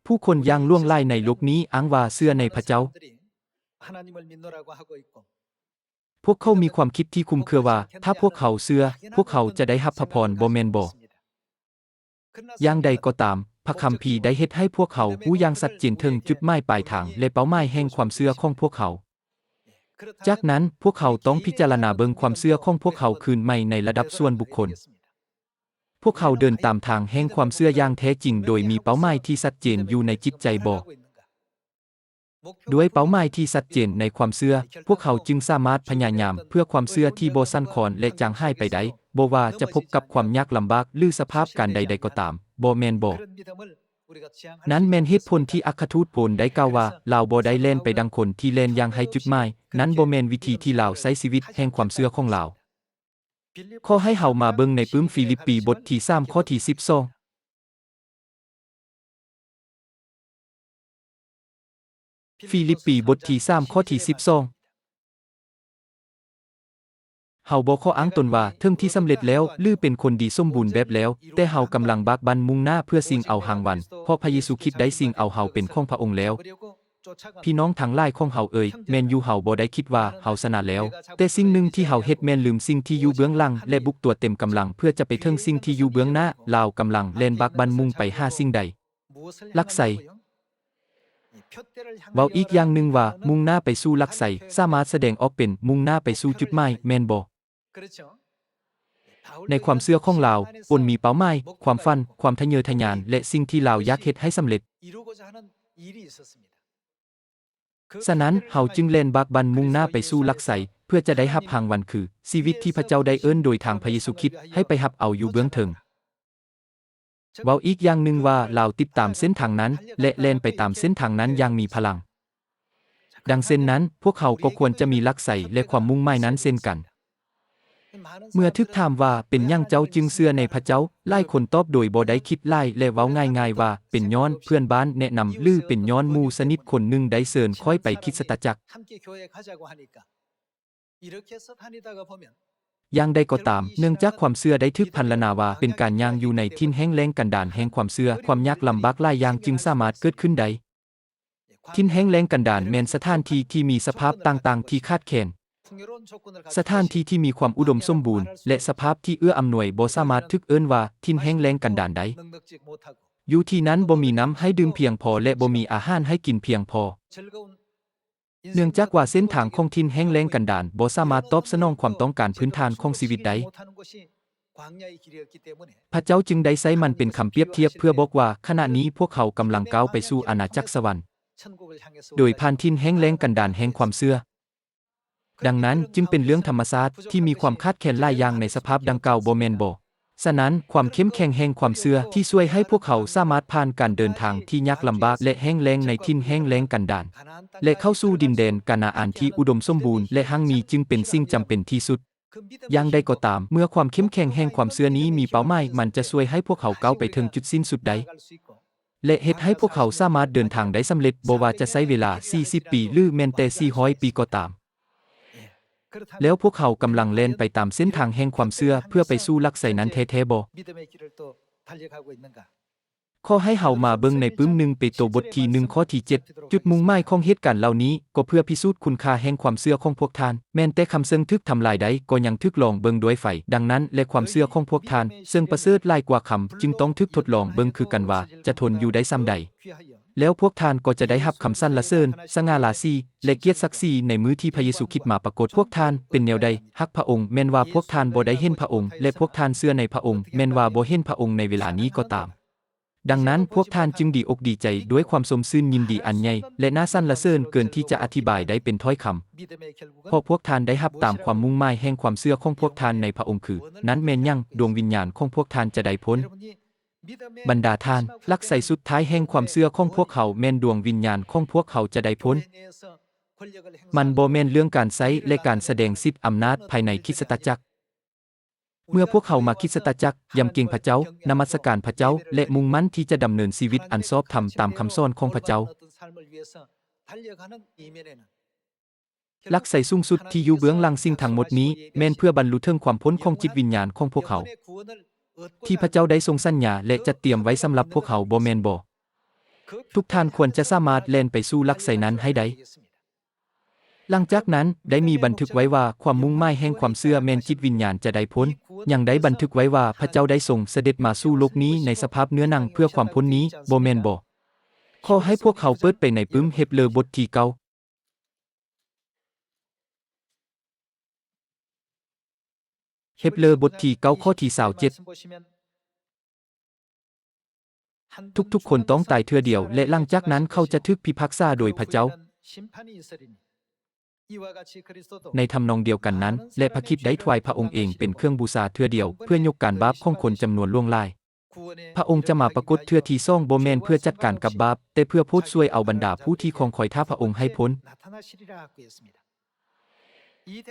ผู้คนอย่างล่วงล้ายในโลกนี้อ้างว่าเชื่อในพระเจ้าพวกเขามีความคิดที่คุมเครือว่าถ้าพวกเขาเชื่อพวกเขาจะได้รับพระพรบ่แม่นบ่อย่างใดก็ตามพระคัมภีร์ได้เฮ็ดให้พวกเขารู้อย่างชัดเจนถึงจุดหมายปลายทางและเป้าหมายแห่งความเชื่อของพวกเขาจากนั้นพวกเขาต้องพิจารณาเบิ่งความเชื่อของพวกเขาคืนใหม่ในระดับส่วนบุคคลพวกเขาเดินตามทางแห่งความเชื่ออย่างแท้จริงโดยมีเป้าหมายที่ชัดเจนอยู่ในจิตใจบ่ด้วยเป้าหมายที่ชัดเจนในความเชื่อพวกเขาจึงสามารถพยายามเพื่อความเชื่อที่บ่สั่นคลอนและจางหายไปได้บ่ว่าจะพบกับความยากลำบากหรือสภาพการใดๆก็ตามบ่แม่นบ่นั้นแม่นเหตุผลที่อัครทูตโปลได้กล่าวว่าลาวบ่ได้แล่นไปดังคนที่แล่นอย่างให้จุดหมายนั้นบ่แม่นวิธีที่ลาวใช้ชีวิตแห่งความเชื่อของลาวขอให้เฮามาเบิ่งในปื้มฟิลิปปีบทที่3ข้อที่12ฟิลิปปีบทที่3ข้อที่12เฮาบ่ขออ้างตนว่าถึงที่สำเร็จแล้วหรือเป็นคนดีสมบูรณ์แบบแล้วแต่เฮากำลังบากบั่นมุ่งหน้าเพื่อสิ่งเอาหางวันเพราะพระเยซูคริสต์ได้สิ่งเอาเฮาเป็นของพระองค์แล้วพี่น้องทั้งหลายของเฮาแม่นอยู่เฮาบ่ได้คิดว่าเฮาชนะแล้วแต่สิ่งหนึ่งที่เฮาเฮ็ดแม่นลืมสิ่งที่อยู่เบื้องหลังและบุกตัวเต็มกำลังเพื่อจะไปถึงสิ่งที่อยู่เบื้องหน้าลาวกำลังแล่นบากบั่นมุ่งไปหาสิ่งใดลักไสเว้าอีกอย่างหนึ่งว่ามุ่งหน้าไปสู่ลักไสสามารถแสดงออกเป็นมุ่งหน้าไปสู่จุดหมายแม่นบ่ในความเชื่อของลาวปนมีเป้าหมายความฝันความทะเยอทะยานและสิ่งที่ลาวอยากเฮ็ดให้สำเร็จฉะนั้นเฮาจึงเล่นบากบั่นมุ่งหน้าไปสู่ลักไสเพื่อจะได้รับรางวัลคือชีวิตที่พระเจ้าได้เอิ้นโดยทางพระเยซูคริสต์ให้ไปรับเอาอยู่เบื้องเทิงเว้าอีกอย่างหนึ่งว่าลาวติดตามเส้นทางนั้นและเล่นไปตามเส้นทางนั้นอย่างมีพลังดังเส้นนั้นพวกเขาก็ควรจะมีลักไสและความมุ่งหมายนั้นเช่นกันเมื่อทึกถามว่าเป็นหยังเจ้าจึงเชื่อในพระเจ้าหลายคนตอบโดยบ่ได้คิดหลายและเว้าง่ายๆว่าเป็นย้อนเพื่อนบ้านแนะนำหรือเป็นย้อนหมู่สนิทคนหนึ่งได้เชิญค่อยไปคริสตจักรอย่างใดก็ตามเนื่องจากความเชื่อได้ถูกพรรณนาว่าเป็นการย่างอยู่ในทิ่นแห้งแล้งกันดารแห่งความเชื่อความยากลำบากหลายอย่างจึงสามารถเกิดขึ้นได้ทิ่นแห้งแล้งกันดารแม่นสถานที่ที่มีสภาพต่างๆที่คาดแคลนสถานที่ที่มีความอุดมสมบูรณ์และสภาพที่เอื้ออำนวยบ่สามารถทึกเอิ้นว่าทิ่นแห้งแล้งกันดารได้อยู่ที่นั้นบ่มีน้ำให้ดื่มเพียงพอและบ่มีอาหารให้กินเพียงพอเนื่องจากว่าเส้นทางของทิ่นแห้งแล้งกันดารบ่สามารถตอบสนองความต้องการพื้นฐานของชีวิตได้พระเจ้าจึงได้ใช้มันเป็นคำเปรียบเทียบเพื่อบอกว่าขณะนี้พวกเขากำลังก้าวไปสู่อาณาจักรสวรรค์โดยผ่านทิ่นแห้งแล้งกันดารแห่งความเชื่อดังนั้นจึงเป็นเรื่องธรรมชาติที่มีความคาดแคลนหลายอย่างในสภาพดังกล่าวบ่แม่นบ่ฉะนั้นความเข้มแข็งแห่งความเชื่อที่ช่วยให้พวกเขาสามารถผ่านการเดินทางที่ยากลำบากและแห้งแล้งในทิ่นแห้งแล้งกันดารและเข้าสู่ดินแดนกานาอันที่อุดมสมบูรณ์และหั่งมีจึงเป็นสิ่งจำเป็นที่สุดอย่างใดก็ตามเมื่อความเข้มแข็งแห่งความเชื่อนี้มีเป้าหมายมันจะช่วยให้พวกเขาก้าวไปถึงจุดสิ้นสุดใดและเฮ็ดให้พวกเขาสามารถเดินทางได้สำเร็จบ่ว่าจะใช้เวลา40ปีหรือแม้แต่400ปีก็ตามแล้วพวกเขากำลังเล่นไปตามเส้นทางแห่งความเชื่อเพื่อไปสู่ลักไสนั้นแท้ๆบ่ขอให้เฮามาเบิ่งในปื้ม1เปโตรบทที่1ข้อที่7จุดมุ่งหมายของเหตุการณ์เหล่านี้ก็เพื่อพิสูจน์คุณค่าแห่งความเชื่อของพวกท่านแม้นแต่คำซึ่งทึกทำลายใดก็ยังทึกลองเบิ่งด้วยไฟดังนั้นและความเชื่อของพวกท่านซึ่งประเสริฐหลายกว่าคำจึงต้องทึกทดลองเบิ่งคือกันว่าจะทนอยู่ได้ส่ำใดแล้วพวกท่านก็จะได้รับคำสรรเสริญสง่าราศีและเกียรติศักดิ์ศรีในมื้อที่พระเยซูคริสต์มาปรากฏพวกท่านเป็นแนวใดฮักพระองค์แม้นว่าพวกท่านบ่ได้เห็นพระองค์และพวกท่านเชื่อในพระองค์แม้นว่าบ่เห็นพระองค์ในเวลานี้ก็ตามดังนั้นพวกท่านจึงดีอกดีใจด้วยความสมชื่นยินดีอันใหญ่และน่าสรรเสริญเกินที่จะอธิบายได้เป็นถ้อยคำเพราะพวกท่านได้รับตามความมุ่งหมายแห่งความเชื่อของพวกท่านในพระองค์คือนั้นแม่นยังดวงวิญญาณของพวกท่านจะได้พ้นบรรดาท่านลักไสสุดท้ายแห่งความเชื่อของพวกเขาแม่นดวงวิญญาณของพวกเขาจะได้พ้นมันบ่แม่นเรื่องการใช้และการแสดงสิทธิอำนาจภายในคริสตจักรเมื่อพวกเขามาคริสตจักรยำเกรงพระเจ้านมัสการพระเจ้าและมุ่งมั่นที่จะดำเนินชีวิตอันชอบธรรมตามคำสอนของพระเจ้าลักไสสูงสุดที่อยู่เบื้องหลังสิ่งทั้งหมดนี้แม่นเพื่อบรรลุถึงความพ้นของจิตวิญญาณของพวกเขาที่พระเจ้าได้ทรงสัญญาและจัดเตรียมไว้สำหรับพวกเขาบ่แม่นบ่ ทุกท่านควรจะสามารถแล่นไปสู่หลักไสนั้นให้ได้หลังจากนั้นได้มีบันทึกไว้ว่าความมุ่งหมายแห่งความเชื่อแม่นจิตวิญญาณจะได้พ้นอย่างได้บันทึกไว้ว่าพระเจ้าได้ทรงเสด็จมาสู่โลกนี้ในสภาพเนื้อหนังเพื่อความพ้นนี้บ่แม่นบ่ขอให้พวกเขาเปิดไปในปึ้มเฮบเรบทที่9เฮบเรบทที่9ข้อที่27ทุกๆคนต้องตายเทื่อเดียวและหลังจากนั้นเขาจะถูกพิพากษาโดยพระเจ้าในทำนองเดียวกันนั้นและพระคริสต์ได้ถวายพระองค์เองเป็นเครื่องบูชาเทื่อเดียวเพื่อยกการบาปของคนจำนวนล่วงหลายพระองค์จะมาปรากฏเทื่อที่2บ่แม่นเพื่อจัดการกับบาปแต่เพื่อโพดช่วยเอาบรรดาผู้ที่คองคอยท่าพระองค์ให้พ้น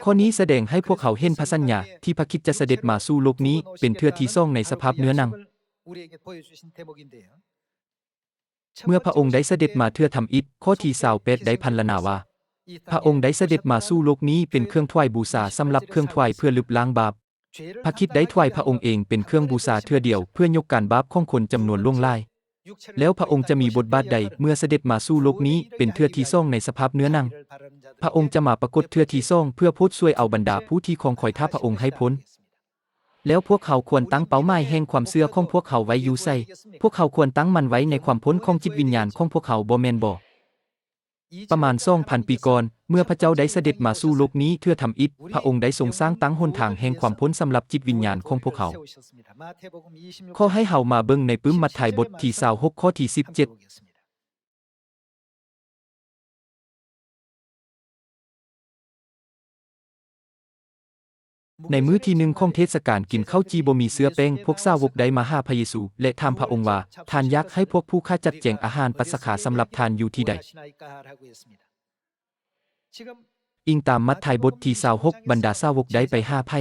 ข้อนี้แสดงให้พวกเขาเห็นพระสัญญาที่พระคริสต์จะเสด็จมาสู่โลกนี้เป็นเทื่อที่2ในสภาพเนื้อหนังเมื่อพระองค์ได้เสด็จมาเทื่อทำอิฐข้อที่28ได้พรรณนาว่าพระองค์ได้เสด็จมาสู่โลกนี้เป็นเครื่องถวายบูชาสำหรับเครื่องถวายเพื่อลบล้างบาปพระคริสต์ได้ถวายพระองค์เองเป็นเครื่องบูชาเทื่อเดียวเพื่อยกการบาปของคนจำนวนล่วงหลายแล้วพระองค์จะมีบทบาทใดเมื่อเสด็จมาสู่โลกนี้เป็นเทื่อที่2ในสภาพเนื้อหนังพระองค์จะมาปรากฏเทื่อที่2เพื่อโพดช่วยเอาบรรดาผู้ที่คองคอยท่าพระองค์ให้พ้นแล้วพวกเขาควรตั้งเป้าหมายแห่งความเชื่อของพวกเขาไว้อยู่ไสพวกเขาควรตั้งมันไว้ในความพ้นของจิตวิญญาณของพวกเขาบ่แม่นบ่ประมาณ 2,000 ปีก่อนเมื่อพระเจ้าได้เสด็จมาสู่โลกนี้เพื่อทำอิฐพระองค์ได้ทรงสร้างตั้งหนทางแห่งความพ้นสำหรับจิตวิญญาณของพวกเขาขอให้เฮามาเบิ่งในปึ้มมัทธิวบทที่26ข้อที่17ในมื้อที่1ของเทศกาลกินข้าวจีบ่มีเสื้อแป้งพวกสาวกได้มาหาพระเยซูและถามพระองค์ว่าท่านอยากให้พวกผู้ข้าจัดแจงอาหารปัสกาสำหรับท่านอยู่ที่ใดอิงตามมัทธิวบทที่26บรรดาสาวกได้ไปหาไผ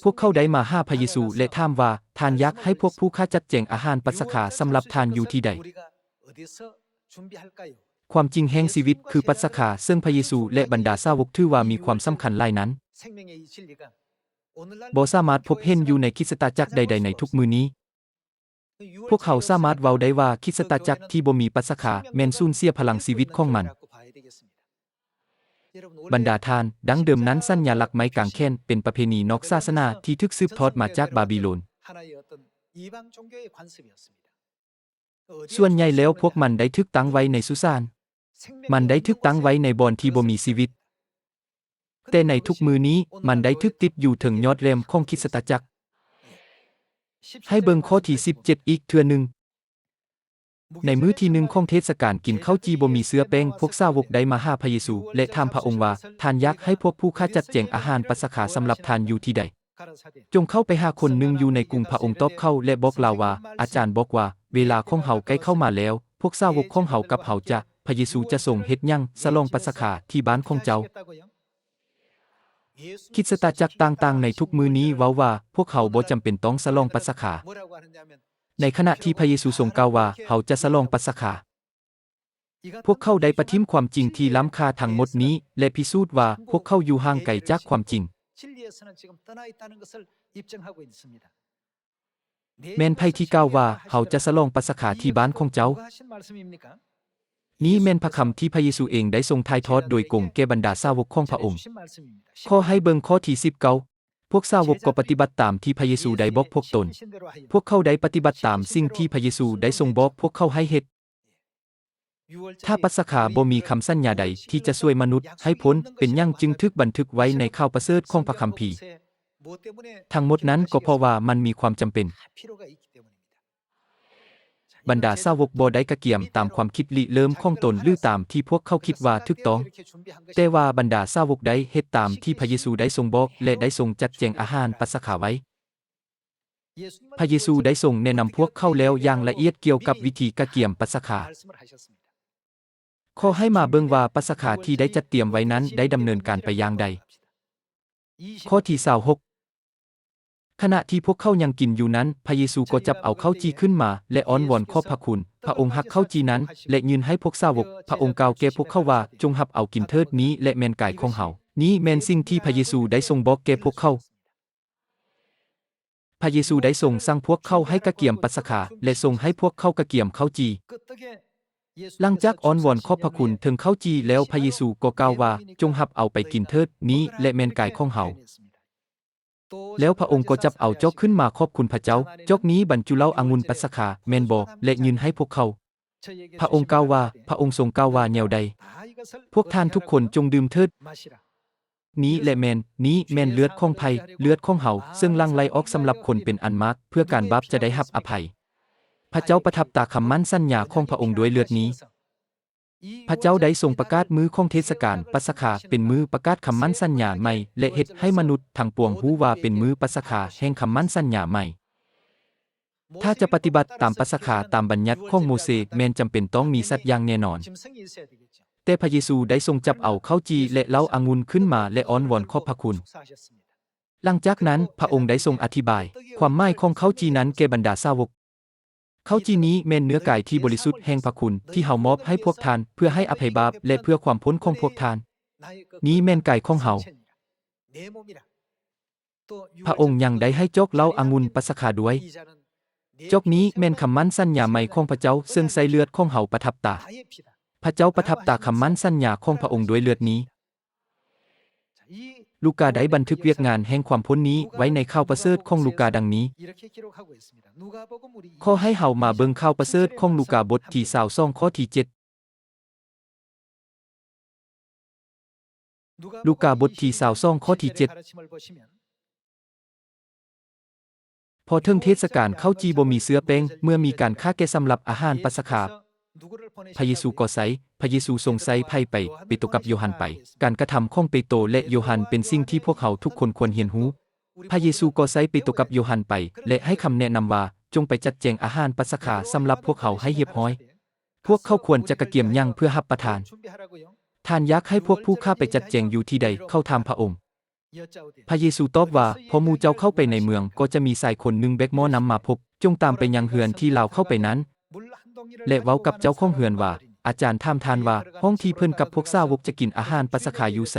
พวกเขาได้มาหาพระเยซูและถามว่าท่านอยากให้พวกผู้ข้าจัดแจงอาหารปัสกาสำหรับท่านอยู่ที่ใดความจริงแห่งชีวิตคือปัสกาซึ่งพระเยซูและบรรดาสาวกถือว่ามีความสำคัญหลายนั้นบ่สามารถพบเห็นอยู่ในคริสตจักรใดๆในทุกมื้อนี้พวกเขาสามารถเว้าได้ว่าคริสตจักรที่บ่มีปัสกาแม่นสูญเสียพลังชีวิตของมันบรรดาทานดังเดิมนั้นสัญลักษณ์ไม้กางแขนเป็นประเพณีนอกศาสนาที่ถูกสืบทอดมาจากบาบิโลนส่วนใหญ่แล้วพวกมันได้ถูกตั้งไว้ในสุสานมันได้ถูกตั้งไว้ในบ่อนที่บ่มีชีวิตแต่ในทุกมื้อนี้มันได้ถูกติดอยู่ถึงยอดแรมของคริสตจักรให้เบิ่งข้อที่17อีกเทื่อนึงในมื้อที่1ของเทศกาลกินข้าวจีบ่มีเสื้อแป้งพวกสาวกได้มาหาพระเยซูและถามพระองค์ว่าท่านอยากให้พวกผู้ข้าจัดแจงอาหารปัสกาสำหรับท่านอยู่ที่ใดจงเข้าไปหาคนหนึ่งอยู่ในกรุงพระองค์ตอบเข้าและบอกลาว่าอาจารย์บอกว่าเวลาของเฮาใกล้เข้ามาแล้วพวกสาวกของเฮากับเฮาจะพระเยซูจะส่งเฮ็ดหยังฉลองปัสกาที่บ้านของเจ้าคริสตจักรต่างๆในทุกมื้อนี้เว้าว่าพวกเขาบ่จำเป็นต้องฉลองปัสกาในขณะที่พระเยซูทรงกล่าวว่าเฮาจะฉลองปัสกาพวกเขาได้ประทิมความจริงที่ล้ำค่าทั้งหมดนี้และพิสูจน์ว่าพวกเขาอยู่ห่างไกลจากความจริงแม่นไผที่กล่าวว่าเฮาจะฉลองปัสกาที่บ้านของเจ้านี้แม่นพระคำที่พระเยซูเองได้ทรงถ่ายทอดโดยกงแก่บรรดาสาวกของพระองค์ขอให้เบิ่งข้อที่19พวกสาวกก็ปฏิบัติตามที่พระเยซูได้บอกพวกตนพวกเขาได้ปฏิบัติตามสิ่งที่พระเยซูได้ทรงบอกพวกเขาให้เฮ็ดถ้าปัสกาบ่มีคำสัญญาใดที่จะช่วยมนุษย์ให้พ้นเป็นหยังจึงถูกบันทึกไว้ในข่าวประเสริฐของพระคัมภีร์ทั้งหมดนั้นก็เพราะว่ามันมีความจำเป็นบรรดาสาวกบ่ได้กระเกียมตามความคิดริเริ่มของตนหรือตามที่พวกเขาคิดว่าถูกต้องแต่ว่าบรรดาสาวกได้เฮ็ดตามที่พระเยซูได้ทรงบอกและได้ทรงจัดแจงอาหารปัสกาไว้พระเยซูได้ทรงแนะนำพวกเขาแล้วอย่างละเอียดเกี่ยวกับวิธีกระเกียมปัสกาขอให้มาเบิ่งว่าปัสกาที่ได้จัดเตรียมไว้นั้นได้ดำเนินการไปอย่างใดข้อที่26ขณะที่พวกเขายังกินอยู่นั้นพระเยซูก็จับเอาข้าวจีขึ้นมาและอ้อนวอนขอบพระคุณพระองค์หักข้าวจีนั้นและยืนให้พวกสาวกพระองค์กล่าวแก่พวกเขาว่าจงรับเอากินเถิดนี้และแม่นกายของเฮานี้แม่นสิ่งที่พระเยซูได้ทรงบอกแก่พวกเขา พระเยซูได้ทรงสั่งพวกเขาให้กะเกียมปัสคาและทรงให้พวกเขากะเกียมข้าวจีหลังจากอ้อนวอนขอบพระคุณถึงข้าวจีแล้วพระเยซูก็กล่าวว่าจงรับเอาไปกินเถิดนี้และแม่นกายของเฮาแล้วพระองค์ก็จับเอาจอกขึ้นมาขอบคุณพระเจ้าจอกนี้บรรจุเหล้าองุ่นปัสคาแม่นบ่และยืนให้พวกเขาพระองค์กล่าวว่าพระองค์ทรงกล่าวว่าแนวใดพวกท่านทุกคนจงดื่มเถิดนี้และแม่นเลือดของไผเลือดของเฮาซึ่งลั่งไหลออกสำหรับคนเป็นอันมากเพื่อการบาปจะได้รับอภัยพระเจ้าประทับตาคำมั่นสัญญาของพระองค์ด้วยเลือดนี้พระเจ้าได้ทรงประกาศมื้อของเทศกาลปัสคาเป็นมื้อประกาศคำมั่นสัญญาใหม่และเฮ็ดให้มนุษย์ทั้งปวงรู้ว่าเป็นมื้อปัสคาแห่งคำมั่นสัญญาใหม่ถ้าจะปฏิบัติตามปัสคาตามบัญญัติของโมเสสแม้นจำเป็นต้องมีสัตว์อย่างแน่นอนแต่พระเยซูได้ทรงจับเอาข้าวจีและเหล้าองุ่นขึ้นมาและอ้อนวอนขอบพระคุณหลังจากนั้นพระองค์ได้ทรงอธิบายความหมายของข้าวจีนั้นแก่บรรดาสาวกข้าวจีนี้แม่นเนื้อกายที่บริสุทธิ์แห่งพระคุณที่เฮามอบให้พวกท่านเพื่อให้อภัยบาปและเพื่อความพ้นของพวกท่านนี้แม่นกายของเฮาพระองค์ยังได้ให้จอกเหล้าองุ่นปัสคาด้วยจอกนี้แม่นคำมั่นสัญญาใหม่ของพระเจ้าซึ่งใส่เลือดของเฮาประทับตาพระเจ้าประทับตาคำมั่นสัญญาของพระองค์ด้วยเลือดนี้ลูกาได้บันทึกเวียกงานแห่งความพ้นนี้ไว้ในข่าวประเสริฐของลูกาดังนี้ขอให้เฮามาเบิ่งข่าวประเสริฐของลูกาบทที่22ข้อที่7ลูกาบทที่22ข้อที่7พอถึงเทศกาลข้าวจีบ่มีเสื้อแป้งเมื่อมีการฆ่าแกะสำหรับอาหารปัสคาพระเยซูก็ไสพระเยซูทรงไสไผไปเปโตรกับโยฮันไปการกระทำของเปโตรและโยฮันเป็นสิ่งที่พวกเขาทุกคนควรเรียนรู้พระเยซูก็ไสเปโตรกับโยฮันไปและให้คำแนะนำว่าจงไปจัดแจงอาหารปัสคาสำหรับพวกเขาให้เรียบร้อยพวกเขาควรจะกระเกียมยังเพื่อรับประทานท่านอยากให้พวกผู้ฆ่าไปจัดแจงอยู่ที่ใดเข้าถามพระองค์พระเยซูตอบว่าพอหมู่เจ้าเข้าไปในเมืองก็จะมีชายคนหนึ่งแบกหม้อนำมาพบจงตามไปยังเฮือนที่ลาวเข้าไปนั้นและเว้ากับเจ้าของเฮือนว่าอาจารย์ถามทานว่าห้องที่เพิ่นกับพวกสาวกจะกินอาหารปัสคาอยู่ไส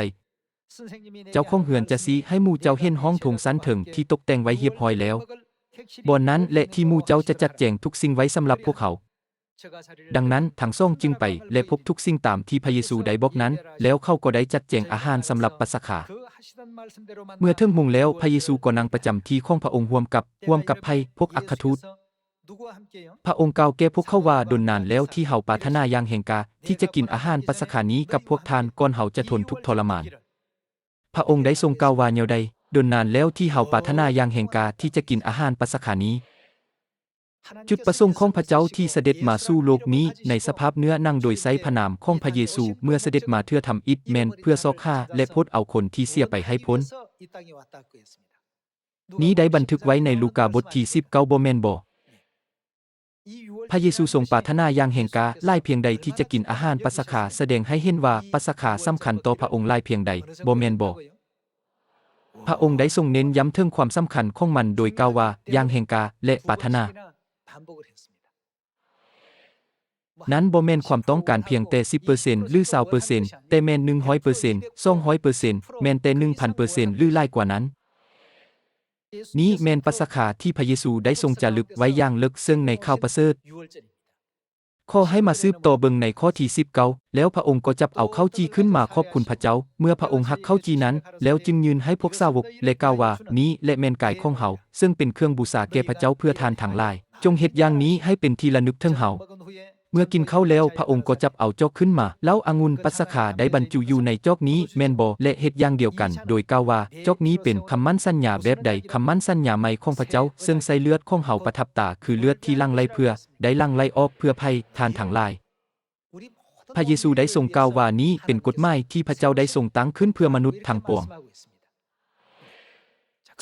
เจ้าของเฮือนจะซี้ให้หมู่เจ้าเห็นห้องโถงสันเถิงที่ตกแต่งไว้เรียบร้อยแล้วบ่อนนั้นและที่หมู่เจ้าจะจัดแจงทุกสิ่งไว้สำหรับพวกเขาดังนั้นทั้งสองจึงไปและพบทุกสิ่งตามที่พระเยซูได้บอกนั้นแล้วเขาก็ได้จัดแจงอาหารสำหรับปัสคาเมื่อถึงโมงแล้วพระเยซูก็นั่งประจำที่ของพระองค์ร่วมกับไพพวกอัครทูตพระองค์กล่าวแก่พวกเขาว่าดนนานแล้วที่เฮาปรารถนาอย่างแห่งกาที่จะกินอาหารปัสคานี้กับพวกท่านก่อนเฮาจะทนทุกข์ทรมานพระองค์ได้ทรงกล่าวว่าแนวใดดนนานแล้วที่เฮาปรารถนาอย่างแห่งกาที่จะกินอาหารปัสคานี้จุดประสงค์ของพระเจ้าที่เสด็จมาสู่โลกนี้ในสภาพเนื้อนั่งโดยไซพระนามของพระเยซูเมื่อเสด็จมาเพื่อทำอิฐแมนเพื่อซอกฆ่าและพดเอาคนที่เสียไปให้พ้นนี้ได้บันทึกไว้ในลูกาบทที่19บ่แม่นบ่พระเยซูทรงปรารถนาอย่างแห่งกาหลายเพียงใดที่จะกินอาหารปัสคาแสดงให้เห็นว่าปัสคาสำคัญต่อพระองค์หลายเพียงใดบ่แม่นบ่พระองค์ได้ทรงเน้นย้ำถึงความสำคัญของมันโดยกล่าวว่าอย่างแห่งกาและปรารถนานั้นบ่แม่นความต้องการเพียงแต่ 10% หรือ 20% แต่แม่น 100% 200% แม่นแต่ 1,000% หรือหลายกว่านั้นนี้แม่นปัสคาที่พระเยซูได้ทรงจารึกไว้อย่างลึกซึ้งในข่าวประเสริฐขอให้มาสืบต่อเบิ่งในข้อที่19แล้วพระองค์ก็จับเอาข้าวจีขึ้นมาขอบคุณพระเจ้าเมื่อพระองค์หักข้าวจีนั้นแล้วจึงยืนให้พวกสาวกและกล่าวว่านี้และแม่นกายของเฮาซึ่งเป็นเครื่องบูชาแก่พระเจ้าเพื่อทานทั้งหลายจงเฮ็ดอย่างนี้ให้เป็นที่ระลึกถึงเฮาเมื่อกินข้าวแล้วพระองค์ก็จับเอาจอกขึ้นมาเหล้าองุ่นปัสคาได้บรรจุอยู่ในจอกนี้แม่นบ่และเฮ็ดอย่างเดียวกันโดยกล่าวว่าจอกนี้เป็นคำมั่นสัญญาแบบใดคำมั่นสัญญาใหม่ของพระเจ้าซึ่งใส่เลือดของเฮาประทับตาคือเลือดที่ลั่งไหลเพื่อได้ลั่งไหลออกเพื่อภัยทานทั้งหลายพระเยซูได้ทรงกล่าวว่านี้เป็นกฎหมายที่พระเจ้าได้ทรงตั้งขึ้นเพื่อมนุษย์ทั้งปวง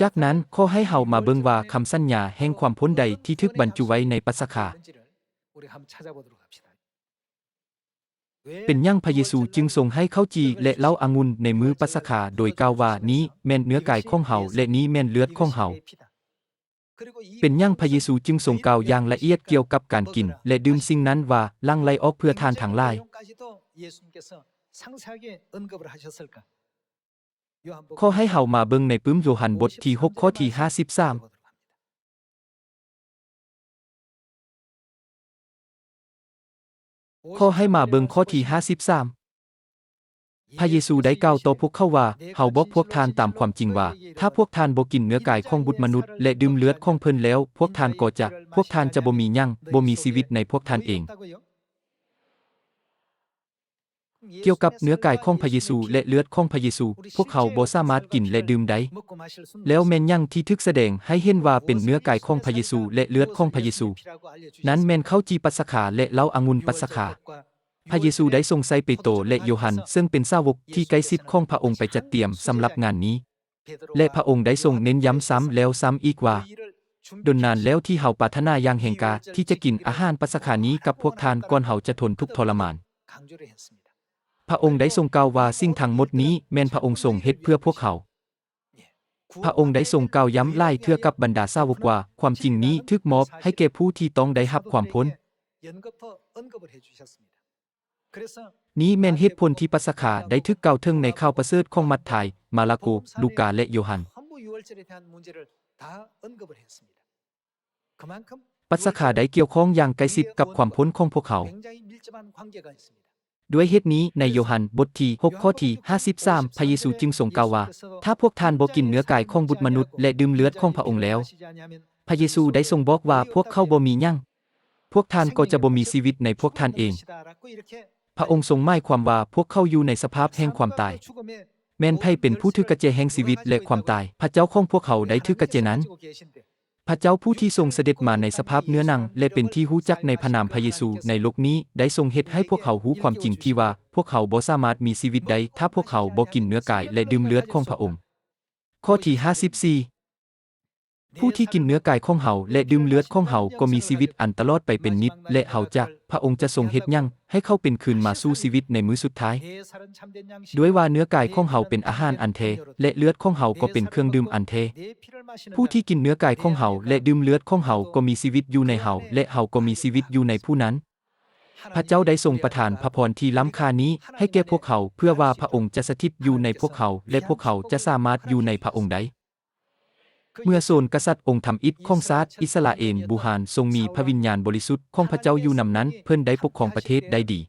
จากนั้นขอให้เฮามาเบิ่งว่าคำสัญญาแห่งความพ้นใดที่ถูกบรรจุไว้ในปัสคาเป็นหยังพระเยซูจึงทรงให้ข้าวจีและเหล้าองุ่นในมื้อปัสคาโดยกล่าวว่านี้แม่นเนื้อกายของเฮาและนี้แม่นเลือดของเฮาเป็นหยังพระเยซูจึงทรงกล่าวอย่างละเอียดเกี่ยวกับการกินและดื่มสิ่งนั้นว่าลั่งไหลออกเพื่อทานทั้งหลายขอให้เฮามาเบิ่งในปื้มโยฮันบทที่6ข้อที่53 ขอให้มาเบิงข้อที่53พระเยซูได้กล่าวต่อพวกเขาว่าเฮาบอกพวกท่านตามความจริงว่าถ้าพวกท่านบ่กินเนื้อกายของบุตรมนุษย์และดื่มเลือดของเพิ่นแล้วพวกท่านจะบ่มีหยังบ่มีชีวิตในพวกท่านเองเกี่ยวกับเนื้อกายของพระเยซูและเลือดของพระเยซูพวกเขาบ่สามารถกินและดื่มได้แล้วแม่นหยังที่ทึกแสดงให้เห็นว่าเป็นเนื้อกายของพระเยซูและเลือดของพระเยซูนั้นแม่นข้าวจีปัสสาและเหล้าองุ่นปัสสาพระเยซูได้ทรงใส่เปโตรและโยฮันซึ่งเป็นสาวกที่ใกล้ชิดของพระองค์ไปจัดเตรียมสำหรับงานนี้และพระองค์ได้ทรงเน้นย้ำซ้ำแล้วซ้ำอีกว่าดนนานแล้วที่เฮาปรารถนาอย่างแห่งกาที่จะกินอาหารปัสสานี้กับพวกท่านก่อนเฮาจะทนทุกข์ทรมานพระองค์ได้ทรงกล่าวว่าสิ่งทั้งหมดนี้แม่นพระองค์ทรงเฮ็ดเพื่อพวกเขาพระองค์ได้ทรงกล่าวย้ำหลายเทื่อกับบรรดาสาวกว่าความจริงนี้ถูกมอบให้แก่ผู้ที่ต้องได้รับความพ้นนี้แม่นเหตุผลที่ปัสสาได้ถูกกล่าวถึงในข่าวประเสริฐของมัทธิวมาระโกลูกาและโยฮันปัสสาได้เกี่ยวข้องอย่างใกล้ชิดกับความพ้นของพวกเขาด้วยเหตุนี้ในโยฮันบทที่6ข้อที่53พระเยซูจึงทรงกล่าวว่าถ้าพวกท่านบ่กินเนื้อกายของบุตรมนุษย์และดื่มเลือดของพระองค์แล้วพระเยซูได้ทรงบอกว่าพวกเขาบ่มีหยังพวกท่านก็จะบ่มีชีวิตในพวกท่านเองพระองค์ทรงหมายความว่าพวกเขาอยู่ในสภาพแห่งความตายแม้นไผเป็นผู้ถือกระเจแห่งชีวิตและความตายพระเจ้าของพวกเขาได้ถือกระเจนั้นพระเจ้าผู้ที่ทรงเสด็จมาในสภาพเนื้อหนังและเป็นที่รู้จักในพระนามพระเยซูในโลกนี้ได้ทรงเฮ็ดให้พวกเขารู้ความจริงที่ว่าพวกเขาบ่สามารถมีชีวิตได้ถ้าพวกเขาบ่กินเนื้อกายและดื่มเลือดของพระองค์ข้อที่54ผู้ที่กินเนื้อกายของเฮาและดื่มเลือดของเฮาก็มีชีวิตอันตลอดไปเป็นนิจและเฮาจะพระองค์จะทรงเฮ็ดหยังให้เขาเป็นคืนมาสู่ชีวิตในมื้อสุดท้ายด้วยว่าเนื้อกายของเฮาเป็นอาหารอันแท้และเลือดของเฮาก็เป็นเครื่องดื่มอันแท้ผู้ที่กินเนื้อกายของเฮาและดื่มเลือดของเฮาก็มีชีวิตอยู่ในเฮาและเฮาก็มีชีวิตอยู่ในผู้นั้นพระเจ้าได้ทรงประทานพระพรที่ล้ำค่านี้ให้แก่พวกเขาเพื่อว่าพระองค์จะสถิตอยู่ในพวกเขาและพวกเขาจะสามารถอยู่ในพระองค์ได้เมื่อโซนกษัตริย์องค์ทำอิฐของชาติอิสราเอลบูฮานทรงมีพระวิญญาณบริสุทธิ์ของพระเจ้าอยู่นำนั้นเพิ่นได้ปกครองประเทศได้ดี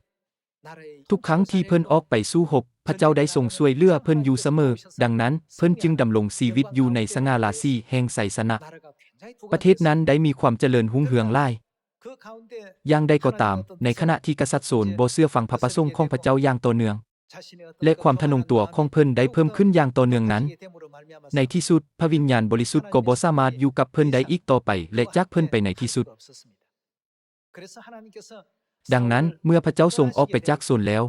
ทุกครั้งที่เพิ่นออกไปสู้รบพระเจ้าได้ทรงช่วยเหลือเพิ่นอยู่เสมอดังนั้นเพิ่นจึงดำรงชีวิตอยู่ในสง่าราศีแห่งไสยชนะประเทศนั้นได้มีความเจริญรุ่งเรืองหลายอย่างใดก็ตามในขณะที่กษัตริย์โซนบ่เชื่อฟังพระประสงค์ของพระเจ้าอย่างต่อเนื่องและความทะนงตัวของเพิ่นได้เพิ่มขึ้นอย่างต่อเนื่องนั้นในที่สุดพระวิญญาณบริสุทธิ์ก็บ่สามารถอยู่กับเพิ่นได้อีกต่อไปและจากเพิ่นไปในที่สุดดังนั้นเมื่อพระเจ้าทรงออกไปจากโซนแล้ว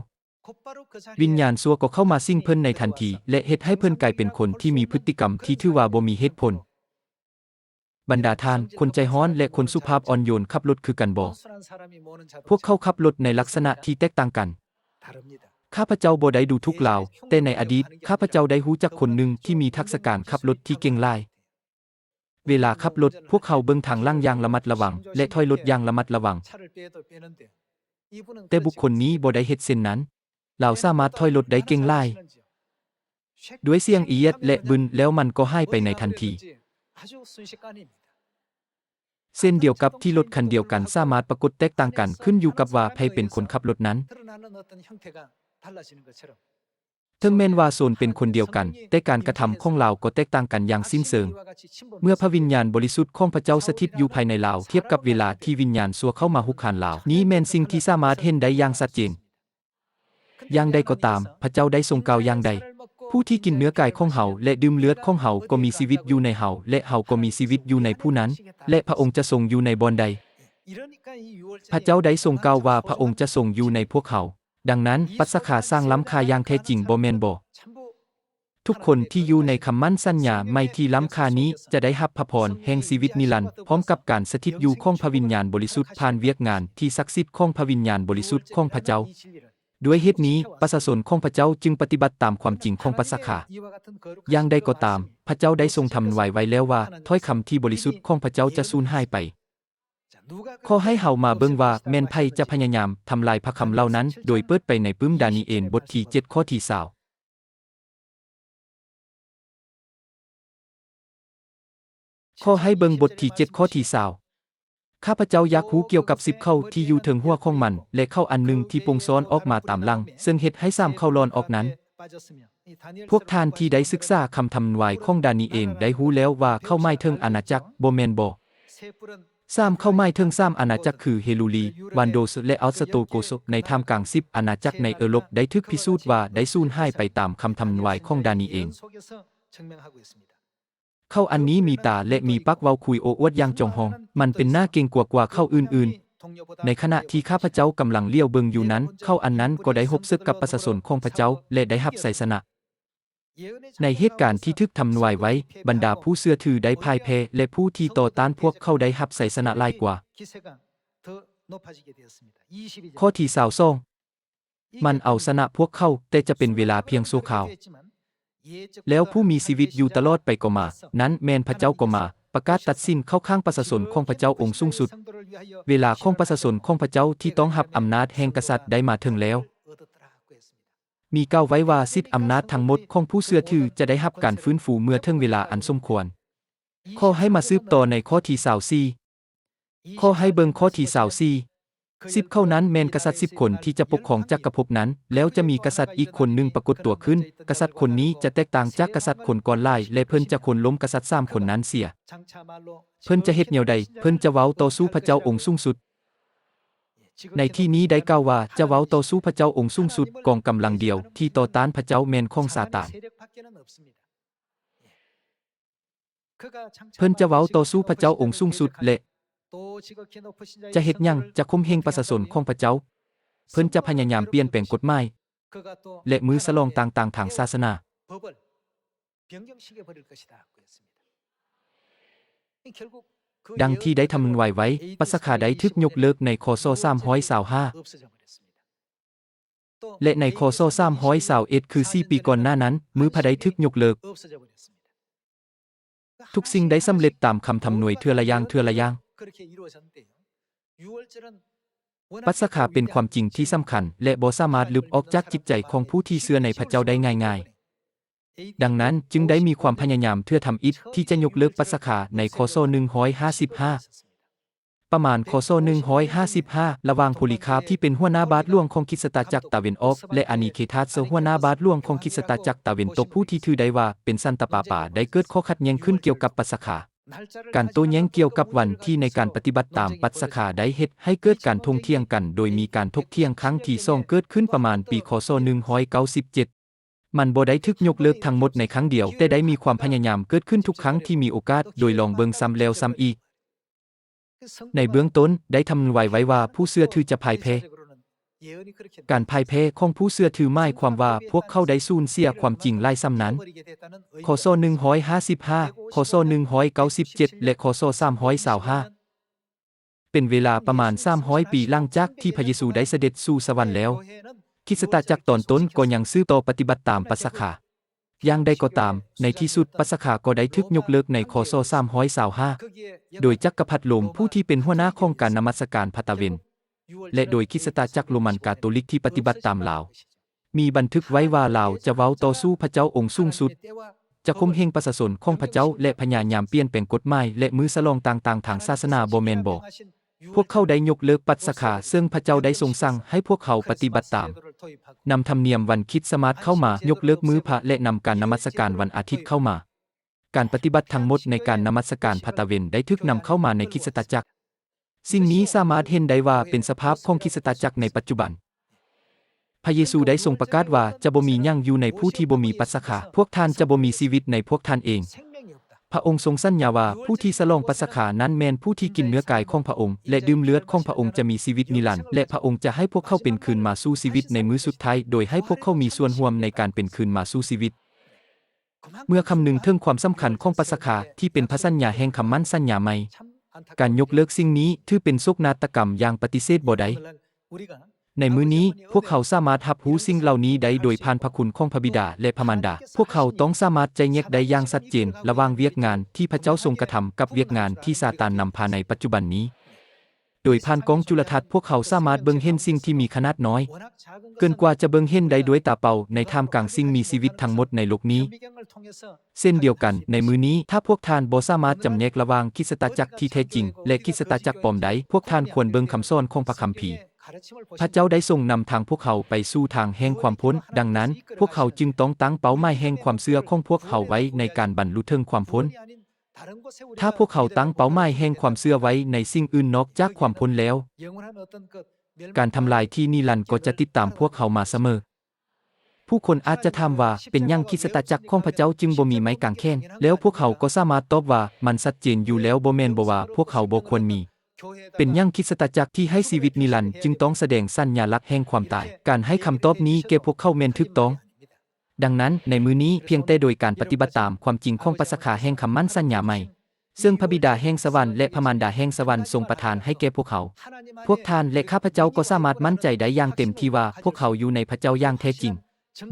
วิญญาณชั่วก็เข้ามาสิงเพิ่นในทันทีและเฮ็ดให้เพิ่นกลายเป็นคนที่มีพฤติกรรมที่ถือว่าบ่มีเหตุผลบรรดาทานคนใจร้อนและคนสุภาพอ่อนโยนขับรถคือกันบ่พวกเขาขับรถในลักษณะที่แตกต่างกันข้าพเจ้าบ่ได้ดูทุกลาวแต่ในอดีตข้าพเจ้าได้รู้จักคนหนึ่งที่มีทักษะการขับรถที่เก่งหลายเวลาขับรถพวกเขาเบิ่งทางล่างอย่างระมัดระวังและถอยรถอย่างระมัดระวังแต่บุคคลนี้บ่ได้เฮ็ดเช่นนั้นเราสามารถถอยรถได้เก่งหลายด้วยเสียงเอียดและบึนแล้วมันก็หายไปในทันทีเส้นเดียวกับที่รถคันเดียวกันสามารถปรากฏแตกต่างกันขึ้นอยู่กับว่าใครเป็นคนขับรถนั้นถึงแม้นว่าโซนเป็นคนเดียวกันแต่การกระทำของเราก็แตกต่างกันอย่างสิ้นเชิงเมื่อพระวิญญาณบริสุทธิ์ของพระเจ้าสถิตอยู่ภายในเราเทียบกับเวลาที่วิญญาณชั่วเข้ามาหุกคานเรานี้แม่นสิ่งที่สามารถเห็นได้อย่างชัดเจนอย่างใดก็ตามพระเจ้าได้ทรงกล่าวอย่างใดผู้ที่กินเนื้อกายของเฮาและดื่มเลือดของเฮาก็มีชีวิตอยู่ในเฮาและเฮาก็มีชีวิตอยู่ในผู้นั้นและพระองค์จะทรงอยู่ในบ่อนใดพระเจ้าได้ทรงกล่าวว่าพระองค์จะทรงอยู่ในพวกเขาดังนั้นปัสสาสร้างล้ำค่าอย่างแท้จริงบ่แม่นบ่ทุกคนที่อยู่ในคำมั่นสัญญาไม่ที่ล้ำค่านี้จะได้รับพระพรแห่งชีวิตนิรันดร์พร้อมกับการสถิตอยู่ของพระวิญญาณบริสุทธิ์ผ่านเวียกงานที่ศักดิ์สิทธิ์ของพระวิญญาณบริสุทธิ์ของพระเจ้าด้วยเหตุนี้ประชาชนของพระเจ้าจึงปฏิบัติตามความจริงของปัสสาอย่างใดก็ตามพระเจ้าได้ทรงทำไว้แล้วว่าถ้อยคำที่บริสุทธิ์ของพระเจ้าจะสูญหายไปขอให้เฮามาเบิ่งว่าแม่นไผจะพยายามทำลายพระคำเหล่านั้นโดยเปิดไปในปึ้มดานีเอลบทที่7ข้อที่20ขอให้เบิ่งบทที่7ข้อที่20 ข้าพเจ้าอยากรู้เกี่ยวกับ10เข้าที่อยู่ถึงหัวของมันและเข้าอันหนึ่งที่ปงซ้อนออกมาตามหลังซึ่งเฮ็ดให้3เข้าลอนออกนั้นพวกท่านที่ได้ศึกษาคำทำนายของดานีเองได้รู้แล้วว่าเข้าหมายถึงอาณาจักรบ่แม่นบ่3เข้าหมายถึง3อาณาจักรคือเฮลูลีวันโดสและอัลสโตโกสในท่ามกลาง10อาณาจักรในเอโรปได้ถูกพิสูจน์ว่าได้สูญหายไปตามคำทำนายของดานีเองเข้าอันนี้มีตาและมีปักเว้าคุยโอ้อวดอย่างจงหองมันเป็นหน้าเก่งกว่าเข้าอื่นๆในขณะที่ข้าพเจ้ากำลังเลี้ยวเบิงอยู่นั้นเข้าอันนั้นก็ได้พบศึกกับประชาชนของพระเจ้าและได้รับชัยชนะในเหตุการณ์ที่ทึกทำนายไว้บรรดาผู้เชื่อถือได้พ่ายแพ้และผู้ที่ต่อต้านพวกเขาได้รับชัยชนะหลายกว่าข้อที่22มันเอาชนะพวกเขาแต่จะเป็นเวลาเพียงชั่วคราวแล้วผู้มีชีวิตอยู่ตลอดไปก็มานั้นแม่นพระเจ้าก็มาประกาศตัดสินเข้าข้างประชาชนของพระเจ้าองค์สูงสุดเวลาของประชาชนของพระเจ้าที่ต้องรับอำนาจแห่งกษัตริย์ได้มาถึงแล้วมีกล่าวไว้ว่าสิทธิอำนาจทั้งหมดของผู้เชื่อถือจะได้รับการฟื้นฟูเมื่อถึงเวลาอันสมควรขอให้มาสืบต่อในข้อที่24ขอให้เบิ่งข้อที่24 10เข้านั้นแม่นกษัตริย์10คนที่จะปกครองจักรภพนั้นแล้วจะมีกษัตริย์อีกคนหนึ่งปรากฏตัวขึ้นกษัตริย์คนนี้จะแตกต่างจากกษัตริย์คนก่อนหลายและเพิ่นจะคนล้มกษัตริย์3คนนั้นเสียเพิ่นจะเฮ็ดแนวใดเพิ่นจะเว้าต่อสู้พระเจ้าองค์สูงสุดในที่นี้ได้กล่าวว่าจะเว้าต่อสู้พระเจ้าองค์สูงสุดกองกำลังเดียวที่ต่อต้านพระเจ้าแม่นของซาตานเพิ่นจะเว้าต่อสู้พระเจ้าองค์สูงสุดและจะเฮ็ดหยังจะข่มเหงประชาชนของพระเจ้าเพิ่นจะพยายามเปลี่ยนแปลงกฎหมายและมือสลองต่างๆทางศาสนาดังที่ได้ทำนายไว้ปัสกาได้ถูกยกเลิกในคศ325และในคศ321คือ4ปีก่อนหน้านั้นมือพระได้ถูกยกเลิกทุกสิ่งได้สำเร็จตามคำทำนายเทื่อละอย่างปัสกาเป็นความจริงที่สำคัญและบ่สามารถลบออกจากจิตใจของผู้ที่เชื่อในพระเจ้าได้ง่ายๆดังนั้นจึงได้มีความพยายามเพื่อทำอิฐที่จะยกเลิกปัสกาในคศ155ประมาณคศ155ระหว่างโพลิคาร์ปที่เป็นหัวหน้าบาทหลวงของคริสตจักรตะวันออกและอานิเคทัสหัวหน้าบาทหลวงของคริสตจักรตะวันตกผู้ที่ถือได้ว่าเป็นสันตะปาปาได้เกิดข้อขัดแย้งขึ้นเกี่ยวกับปัสกาการโต้แย้งเกี่ยวกับวันที่ในการปฏิบัติตามปัสกาได้เฮ็ดให้เกิดการทงเถียงกันโดยมีการถกเถียงครั้งที่2เกิดขึ้นประมาณปีคศ197มันบ่ได้ถูกยกเลิกทั้งหมดในครั้งเดียวแต่ได้มีความพยายามเกิดขึ้นทุกครั้งที่มีโอกาสโดยลองเบิ่งซ้ำแล้วซ้ำอีกในเบื้องต้นได้ทำนายไว้ว่าผู้เชื่อถือจะพ่ายแพ้การพ่ายแพ้ของผู้เชื่อถือหมายความว่าพวกเขาได้สูญเสียความจริงหลายซ้ำนั้นคศ155คศ197และคศ325เป็นเวลาประมาณ300ปีหลังจากที่พระเยซูได้เสด็จสู่สวรรค์แล้วคริสตจักรตอนต้นก็ยังสืบต่อปฏิบัติตามปัสกาอย่างใดก็ตามในที่สุดปัสกาก็ได้ถูกยกเลิกในคศ325โดยจักรพรรดิโรมผู้ที่เป็นหัวหน้าของการนมัสการพระตะเวนและโดยคริสตจักรโรมันคาทอลิกที่ปฏิบัติตามลาวมีบันทึกไว้ว่าลาวจะเว้าต่อสู้พระเจ้าองค์สูงสุดจะข่มเหงประชาชนของพระเจ้าและพยายามเปลี่ยนแปลงกฎหมายและมือสลองต่างๆทางศาสนาบ่แม่นบ่พวกเขาได้ยกเลิกปัสกาซึ่งพระเจ้าได้ทรงสั่งให้พวกเขาปฏิบัติตามนำธรรมเนียมวันคริสต์มาสเข้ามายกเลิกมื้อพระและนำการนมัสการวันอาทิตย์เข้ามาการปฏิบัติทั้งหมดในการนมัสการพระตะเวนได้ถูกนำเข้ามาในคริสตจักรสิ่งนี้สามารถเห็นได้ว่าเป็นสภาพของคริสตจักรในปัจจุบันพระเยซูได้ทรงประกาศว่าจะบ่มีหยังอยู่ในผู้ที่บ่มีปัสกาพวกท่านจะบ่มีชีวิตในพวกท่านเองพระองค์ทรงสัญญาว่าผู้ที่สลองปัสกานั้นแม่นผู้ที่กินเนื้อกายของพระองค์และดื่มเลือดของพระองค์จะมีชีวิตนิรันดร์และพระองค์จะให้พวกเขาเป็นคืนมาสู่ชีวิตในมื้อสุดท้ายโดยให้พวกเขามีส่วนร่วมในการเป็นคืนมาสู่ชีวิตเมื่อคำนึงถึงความสำคัญของปัสกาที่เป็นพระสัญญาแห่งคำมั่นสัญญาใหม่การยกเลิกสิ่งนี้ถือเป็นโศกนาฏกรรมอย่างปฏิเสธบ่ได้ในมื้อนี้พวกเขาสามารถรับรู้สิ่งเหล่านี้ได้โดยผ่านพระคุณของพระบิดาและพระมารดาพวกเขาต้องสามารถใจแยกได้อย่างชัดเจนระหว่างเวียกงานที่พระเจ้าทรงกระทำกับเวียกงานที่ซาตานนำพาในปัจจุบันนี้ โดยผ่านกล้องจุลทรรศน์พวกเขาสามารถเบิ่งเห็นสิ่งที่มีขนาดน้อยเกินกว่าจะเบิ่งเห็นได้ด้วยตาเปล่าในท่ามกลางสิ่งมีชีวิตทั้งหมดในโลกนี้เช่นเดียวกันในมื้อนี้ถ้าพวกท่านบ่สามารถจำแนกระหว่างคริสตจักรที่แท้จริงและคริสตจักรปลอมใดพวกท่านควรเบิ่งคำสอนของพระคัมภีร์พระเจ้าได้ทรงนำทางพวกเขาไปสู่ทางแห่งความพ้นดังนั้นพวกเขาจึงต้องตั้งเป้าหมายแห่งความเชื่อของพวกเขาไว้ในการบรรลุถึงความพ้นถ้าพวกเขาตั้งเป้าหมายแห่งความเชื่อไว้ในสิ่งอื่นนอกจากความพ้นแล้วการทำลายที่นิรันดร์ก็จะติดตามพวกเขามาเสมอผู้คนอาจจะถามว่าเป็นหยังคริสตจักรของพระเจ้าจึงบ่มีไม้กางแขนแล้วพวกเขาก็สามารถตอบว่ามันชัดเจนอยู่แล้วบ่แม่นบ่ว่าพวกเขาบ่ควรมีเป็นหยังคริสตจักรที่ให้ชีวิตนิรันดร์จึงต้องแสดงสัญลักษณ์แห่งความตายการให้คำตอบนี้แก่พวกเขาแม่นถูกต้องดังนั้นในมื้อนี้เพียงแต่โดยการปฏิบัติตามความจริงของปัสกาแห่งคำมั่นสัญญาใหม่ซึ่งพระบิดาแห่งสวรรค์และพระมารดาแห่งสวรรค์ทรงประทานให้แก่พวกเขาพวกท่านและข้าพเจ้าก็สามารถมั่นใจได้อย่างเต็มที่ว่าพวกเขาอยู่ในพระเจ้าอย่างแท้จริง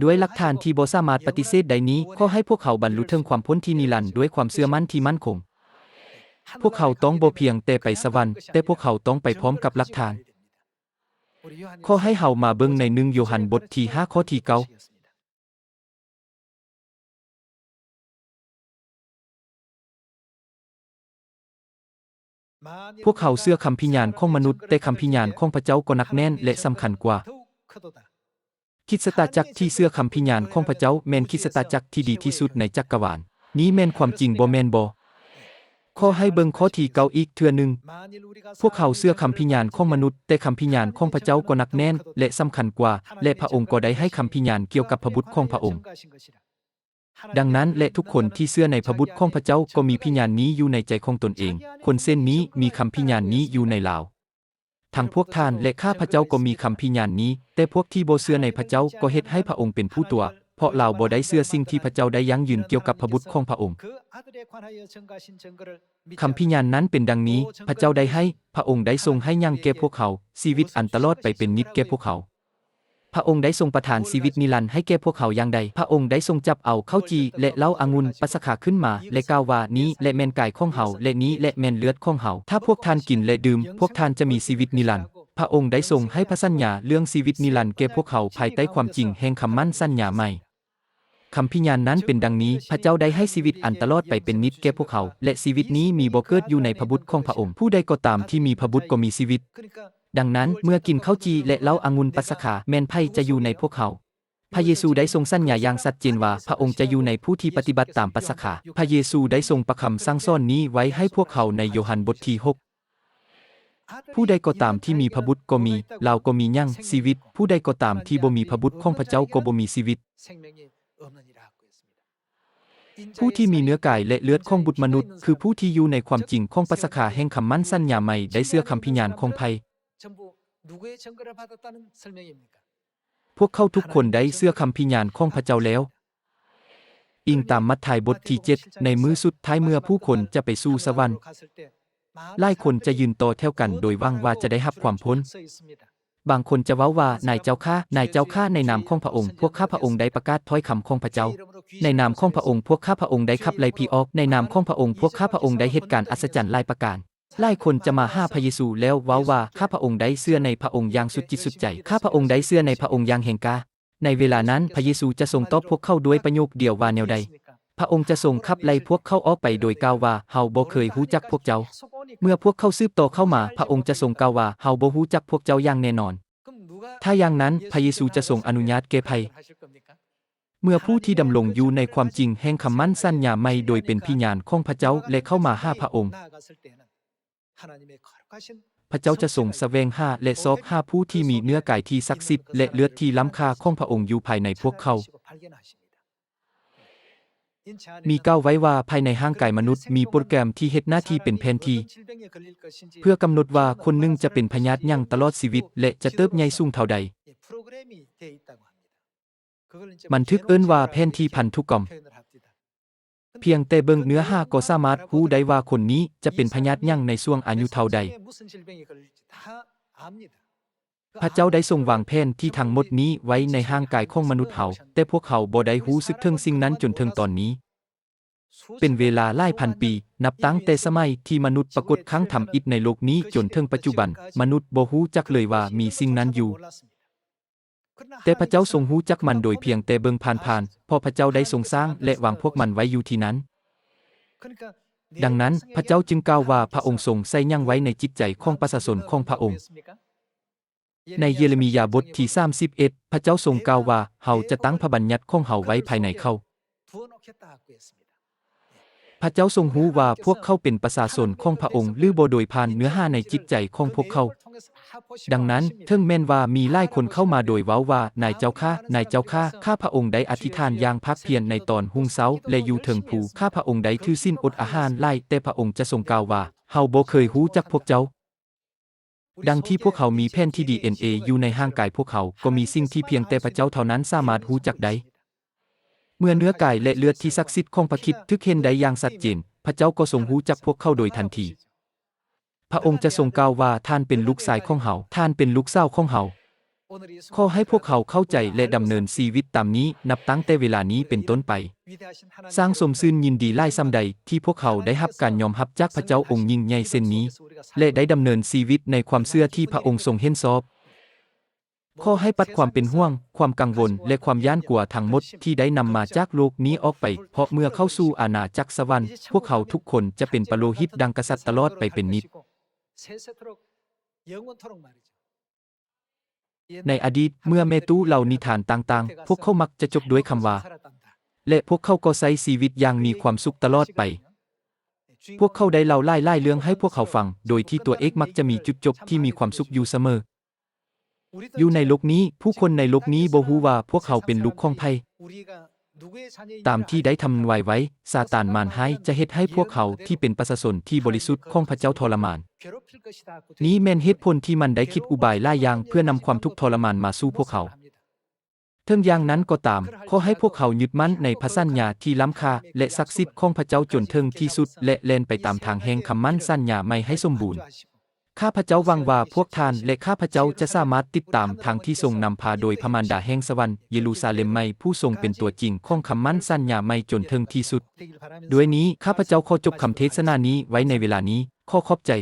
ด้วยหลักฐานที่บ่สามารถปฏิเสธได้นี้ขอให้พวกเขาบรรลุถึงความพ้นที่นิรันดร์ด้วยความเชื่อมั่นที่มั่นคงพวกเขาต้องบ่เพียงแต่ไปสวรรค์แต่พวกเขาต้องไปพร้อมกับหลักฐานขอให้เฮามาเบิ่งใน1โยฮันบทที่5ข้อที่9พวกเขาเชื่อคำพิญาณของมนุษย์แต่คำพิญาณของพระเจ้าก็หนักแน่นและสำคัญกว่าคริสตจักรที่เชื่อคำพิญาณของพระเจ้าแม่นคริสตจักรที่ดีที่สุดในจักรวาลนี้แม่นความจริงบ่แม่นบ่ขอให้เบิ่งข้อที่9อีกเทื่อนึงพวกเขาเชื่อคำพิญาณของมนุษย์แต่คำพิญาณของพระเจ้าก็หนักแน่นและสำคัญกว่าและพระองค์ก็ได้ให้คำพิญาณเกี่ยวกับพระบุตรของพระองค์ดังนั้นและทุกคนที่เชื่อในพระบุตรของพระเจ้าก็มีพิญญาณนี้อยู่ในใจของตนเองคนเส้นนี้มีคำพิญญาณนี้อยู่ในลาวทั้งพวกท่านและข้าพระเจ้าก็มีคำพิญญาณนี้แต่พวกที่บ่เชื่อในพระเจ้าก็เฮ็ดให้พระองค์เป็นผู้ตัวเพราะเราบ่ได้เชื่อสิ่งที่พระเจ้าได้ยั่งยืนเกี่ยวกับพระบุตรของพระองค์คำพิญญาณนั้นเป็นดังนี้พระเจ้าได้ให้พระองค์ได้ทรงให้ยังแก่พวกเขาชีวิตอันตลอดไปเป็นนิจแก่พวกเขาพระองค์ได้ทรงประทานชีวิตนิรันดร์ให้แก่พวกเขาอย่างใดพระองค์ได้ทรงจับเอาข้าวจีและเหล้าองุ่นปัสกาขึ้นมาและกล่าวว่านี้และแม่นกายของเฮาและนี้และแม่นเลือดของเฮาถ้าพวกท่านกินและดื่มพวกท่านจะมีชีวิตนิรันดร์พระองค์ได้ทรงให้พระสัญญาเรื่องชีวิตนิรันดร์แก่พวกเขาภายใต้ความจริงแห่งคำมั่นสัญญาใหม่คำพิญญาณนั้นเป็นดังนี้พระเจ้าได้ให้ชีวิตอันตลอดไปเป็นนิจแก่พวกเขาและชีวิตนี้มีบ่เกิดอยู่ในพระบุตรของพระองค์ผู้ใดก็ตามที่มีพระบุตรก็มีชีวิตดังนั้นเมื่อกินข้าวจีและเหล้าองุ่นปัสกาแม่นไผจะอยู่ในพวกเขาพระเยซูได้ทรงสัญญาอย่างชัดเจนว่าพระองค์จะอยู่ในผู้ที่ปฏิบัติตามปัสกาพระเยซูได้ทรงประคำสั่งสอนนี้ไว้ให้พวกเขาในโยฮันบทที่6ผู้ใดก็ตามที่มีพระบุตรก็มีเราก็มียังชีวิตผู้ใดก็ตามที่บ่มีพระบุตรของพระเจ้าก็บ่มีชีวิตผู้ที่มีเนื้อกายและเลือดของบุตรมนุษย์คือผู้ที่อยู่ในความจริงของปัสกาแห่งคำมั่นสัญญาใหม่ได้เชื่อคำพิญญาณของไผพวกเขาทุกคนได้เชื่อคำพิญญาณของพระเจ้าแล้วอิงตามมัทธิวบทที่7ในมื้อสุดท้ายเมื่อผู้คนจะไปสู่สวรรค์หลายคนจะยืนต่อแถวกันโดยหวังว่าจะได้รับความพ้นบางคนจะเว้าว่านายเจ้าข้านายเจ้าข้าในนามของพระองค์พวกข้าพระองค์ได้ประกาศถ้อยคำของพระเจ้าในนามของพระองค์พวกข้าพระองค์ได้ขับไล่ผีออกในนามของพระองค์พวกข้าพระองค์ได้เหตุการณ์อัศจรรย์หลายประการหลายคนจะมาหาพระเยซูแล้วเว้าว่าข้าพระองค์ได้เชื่อในพระองค์อย่างสุดจิตสุดใจข้าพระองค์ได้เชื่อในพระองค์อย่างแห่งกาในเวลานั้นพระเยซูจะทรงตอบพวกเขาด้วยประโยคเดียวว่าแนวใดพระองค์จะทรงขับไล่พวกเขาออกไปโดยกล่าวว่าเฮาบ่เคยรู้จักพวกเจ้าเมื่อพวกเขาสืบต่อเข้ามาพระองค์จะทรงกล่าวว่าเฮาบ่รู้จักพวกเจ้าอย่างแน่นอนถ้าอย่างนั้นพระเยซูจะทรงอนุญาตแก่ไผเมื่อผู้ที่ดำรงอยู่ในความจริงแห่งคำมั่นสัญญาใหม่โดยเป็นพิญญาณของพระเจ้าและเข้ามาหาพระองค์พระเจ้าจะทรงแสวงหาและซอกหาผู้ที่มีเนื้อกายที่ศักดิ์สิทธิ์และเลือดที่ล้ำค่าของพระองค์อยู่ภายในพวกเขามีกล่าวไว้ว่าภายในร่างกายมนุษย์มีโปรแกรมที่เฮ็ดหน้าที่เป็นแผนที่เพื่อกำหนดว่าคนหนึ่งจะเป็นพยาธิยั่งตลอดชีวิตและจะเติบใหญ่สูงเท่าใดมันทึกเอิ้นว่าแผนที่พันธุกรรมเพียงแต่เบิ่งเนื้อหาก็สามารถรู้ได้ว่าคนนี้จะเป็นพยาธิยั่งในช่วงอายุเท่าใดพระเจ้าได้ทรงวางแผนที่ทั้งหมดนี้ไว้ในร่างกายของมนุษย์เฮาแต่พวกเขาบ่ได้รู้สึกถึงสิ่งนั้นจนถึงตอนนี้ เป็นเวลาหลายพันปีนับตั้งแต่สมัยที่มนุษย์ปรากฏครั้งทำอิฐในโลกนี้จนถึงปัจจุบันมนุษย์บ่ฮู้จักเลยว่ามีสิ่งนั้นอยู่แต่พระเจ้าทรงฮู้จักมันโดยเพียงแต่เบิ่งผ่านๆเพราะพระเจ้าได้ทรงสร้างและวางพวกมันไว้อยู่ที่นั้นดังนั้นพระเจ้าจึงกล่าวว่าพระองค์ทรงใส่หยังไว้ในจิตใจของประชาชนของพระองค์ในเยเรมียาบทที่31พระเจ้าทรงกล่าวว่าเฮาจะตั้งพระบัญญัติของเฮาไว้ภายในเขาพระเจ้าทรงรู้ว่าพวกเขาเป็นประชาชนของพระองค์หรือบ่โดยผ่านเนื้อหาในจิตใจของพวกเขาดังนั้นถึงแม้นว่ามีหลายคนเข้ามาโดยเว้าว่านายเจ้าข้านายเจ้าข้าข้าพระองค์ได้อธิษฐานอย่างภาคเพียรในตอนรุ่งเช้าและอยู่เทิงภูข้าพระองค์ได้ถือศีลอดอาหารหลายแต่พระองค์จะทรงกล่าวว่าเฮาบ่เคยรู้จักพวกเจ้าดังที่พวกเขามีแผ่นที่ DNA อยู่ในร่างกายพวกเขาก็มีสิ่งที่เพียงแต่พระเจ้าเท่านั้นสามารถรู้จักได้เมื่อเนื้อกายและเลือดที่ศักดิ์สิทธิ์ของพระคริสต์ถูกเห็นได้อย่างชัดเจนพระเจ้าก็ทรงรู้จักพวกเขาโดยทันทีพระองค์จะทรงกล่าวว่าท่านเป็นลูกชายของเฮาท่านเป็นลูกสาวของเฮาขอให้พวกเขาเข้าใจและดำเนินชีวิตตามนี้นับตั้งแต่เวลานี้เป็นต้นไปสร้างสมซื่นยินดีไล่ซ้ำใดที่พวกเขาได้รับการยอมรับจากพระเจ้าองค์ยิ่งใหญ่เช่นนี้และได้ดำเนินชีวิตในความเชื่อที่พระองค์ทรงเห็นชอบขอให้ปัดความเป็นห่วงความกังวลและความย่านกลัวทั้งหมดที่ได้นำมาจากโลกนี้ออกไปเพราะเมื่อเข้าสู่อาณาจักรสวรรค์พวกเขาทุกคนจะเป็นปโลหิตดังกษัตริย์ตลอดไปเป็นนิจในอดีตเมื่อแม่ตู้เล่านิทานต่างๆพวกเขามักจะจบด้วยคำว่าและพวกเขาก็ใช้ชีวิตอย่างมีความสุขตลอดไปพวกเขาได้เล่าไล่เรื่องให้พวกเขาฟังโดยที่ตัวเอกมักจะมีจุดจบที่มีความสุขอยู่เสมออยู่ในโลกนี้ผู้คนในโลกนี้บ่ฮู้ว่าพวกเขาเป็นลูกของไผตามที่ได้ทำไว้ซาตานมารร้ายจะเฮ็ดให้พวกเขาที่เป็นประชาชนที่บริสุทธิ์ของพระเจ้าทรมานนี้แม่นเหตุผลที่มันได้คิดอุบายหลายอย่างเพื่อนำความทุกข์ทรมานมาสู่พวกเขาถึงอย่างนั้นก็ตามขอให้พวกเขายึดมั่นในพระสัญญาที่ล้ำค่าและศักดิ์สิทธิ์ของพระเจ้าจนถึงที่สุดและเล่นไปตามทางแห่งคำมั่นสัญญาไม่ให้สมบูรณ์ข้าพเจ้าหวังว่าพวกท่านและข้าพเจ้าจะสามารถติดตามทางที่ทรงนำพาโดยพระมารดาแห่งสวรรค์เยรูซาเล็มใหม่ผู้ทรงเป็นตัวจริงของคำมั่นสัญญาไม่จนถึงที่สุดด้วยนี้ข้าพเจ้าขอจบคำเทศนานี้ไว้ในเวลานี้ขอขอบใจ